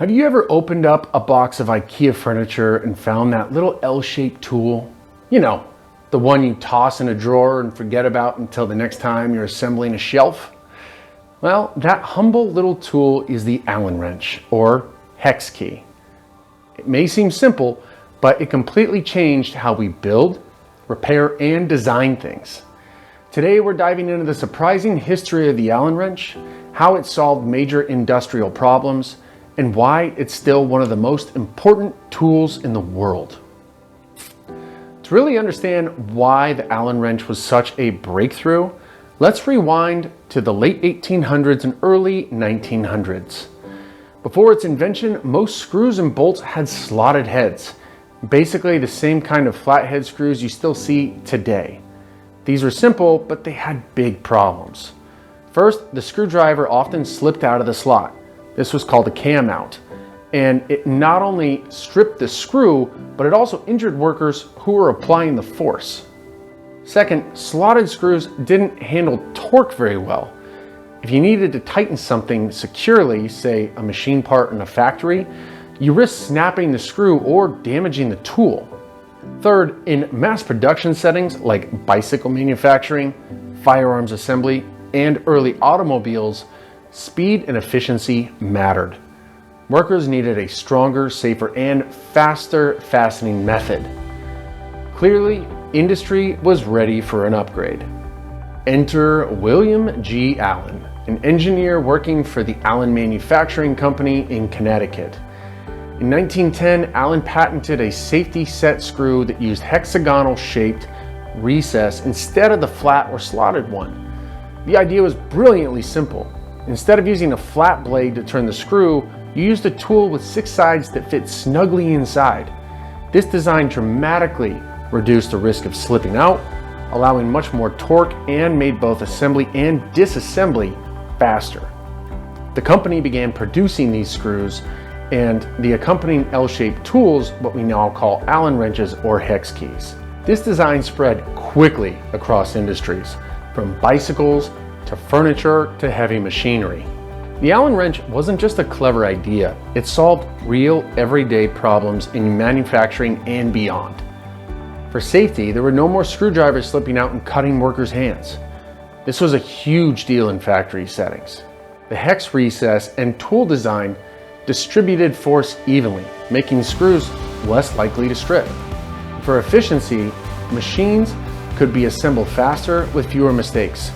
Have you ever opened up a box of IKEA furniture and found that little L-shaped tool? You know, the one you toss in a drawer and forget about until the next time you're assembling a shelf? Well, that humble little tool is the Allen wrench, or hex key. It may seem simple, but it completely changed how we build, repair, and design things. Today we're diving into the surprising history of the Allen wrench, how it solved major industrial problems, and why it's still one of the most important tools in the world. To really understand why the Allen wrench was such a breakthrough, let's rewind to the late 1800s and early 1900s. Before its invention, most screws and bolts had slotted heads, basically the same kind of flathead screws you still see today. These were simple, but they had big problems. First, the screwdriver often slipped out of the slot. This was called a cam out, and it not only stripped the screw, but it also injured workers who were applying the force. Second, slotted screws didn't handle torque very well. If you needed to tighten something securely, say a machine part in a factory, you risked snapping the screw or damaging the tool. Third, in mass production settings like bicycle manufacturing, firearms assembly, and early automobiles, speed and efficiency mattered. Workers needed a stronger, safer, and faster fastening method. Clearly, industry was ready for an upgrade. Enter William G. Allen, an engineer working for the Allen Manufacturing Company in Connecticut. In 1910, Allen patented a safety set screw that used hexagonal-shaped recess instead of the flat or slotted one. The idea was brilliantly simple. Instead of using a flat blade to turn the screw, you used a tool with 6 sides that fit snugly inside. This design dramatically reduced the risk of slipping out, allowing much more torque, and made both assembly and disassembly faster. The company began producing these screws and the accompanying L-shaped tools, what we now call Allen wrenches or hex keys. This design spread quickly across industries, from bicycles to furniture to heavy machinery. The Allen wrench wasn't just a clever idea, it solved real everyday problems in manufacturing and beyond. For safety, there were no more screwdrivers slipping out and cutting workers' hands. This was a huge deal in factory settings. The hex recess and tool design distributed force evenly, making screws less likely to strip. For efficiency, machines could be assembled faster with fewer mistakes,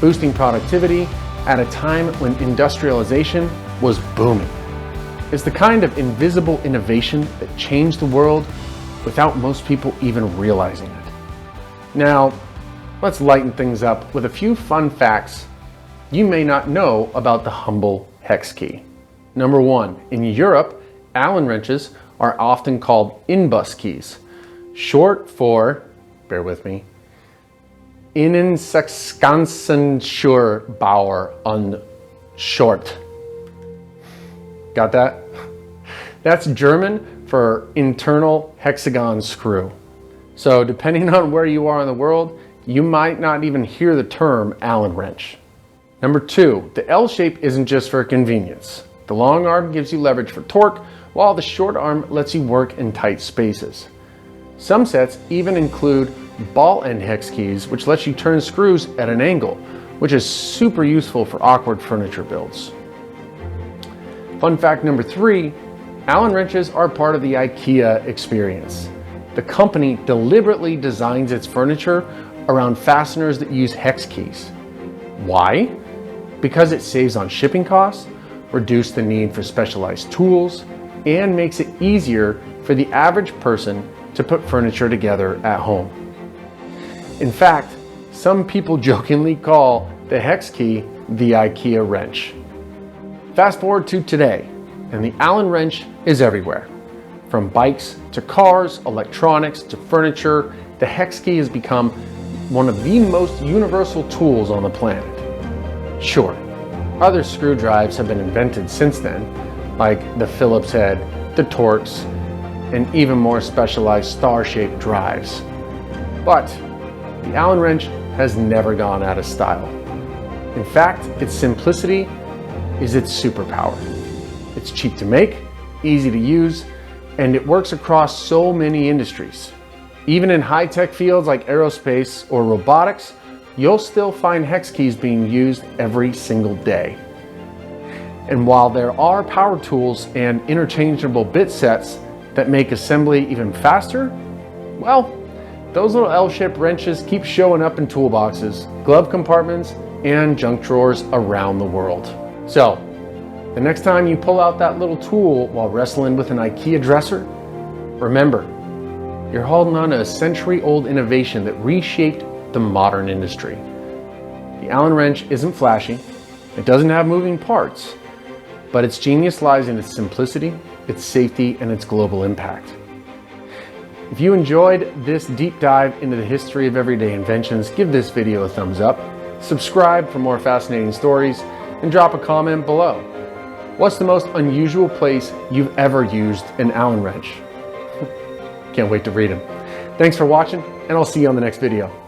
boosting productivity at a time when industrialization was booming. It's the kind of invisible innovation that changed the world without most people even realizing it. Now, let's lighten things up with a few fun facts you may not know about the humble hex key. Number 1, in Europe, Allen wrenches are often called inbus keys, short for, bear with me, Innensechskanzenscheurbauer on short. Got that? That's German for internal hexagon screw. So depending on where you are in the world, you might not even hear the term Allen wrench. Number 2, the L shape isn't just for convenience. The long arm gives you leverage for torque, while the short arm lets you work in tight spaces. Some sets even include ball end hex keys, which lets you turn screws at an angle, which is super useful for awkward furniture builds. Fun fact number 3, Allen wrenches are part of the IKEA experience. The company deliberately designs its furniture around fasteners that use hex keys. Why? Because it saves on shipping costs, reduces the need for specialized tools, and makes it easier for the average person to put furniture together at home. In fact, some people jokingly call the hex key the IKEA wrench. Fast forward to today, and the Allen wrench is everywhere. From bikes to cars, electronics to furniture, the hex key has become one of the most universal tools on the planet. Sure, other screw drives have been invented since then, like the Phillips head, the Torx, and even more specialized star-shaped drives. But the Allen wrench has never gone out of style. In fact, its simplicity is its superpower. It It's cheap to make, easy to use, and it works across so many industries. Even in high-tech fields like aerospace or robotics, you'll still find hex keys being used every single day. And while there are power tools and interchangeable bit sets that make assembly even faster, well, those little L-shaped wrenches keep showing up in toolboxes, glove compartments, and junk drawers around the world. So, the next time you pull out that little tool while wrestling with an IKEA dresser, remember, you're holding on to a century-old innovation that reshaped the modern industry. The Allen wrench isn't flashy, it doesn't have moving parts, but its genius lies in its simplicity, its safety, and its global impact. If you enjoyed this deep dive into the history of everyday inventions, give this video a thumbs up, subscribe for more fascinating stories, and drop a comment below. What's the most unusual place you've ever used an Allen wrench? Can't wait to read them. Thanks for watching, and I'll see you on the next video.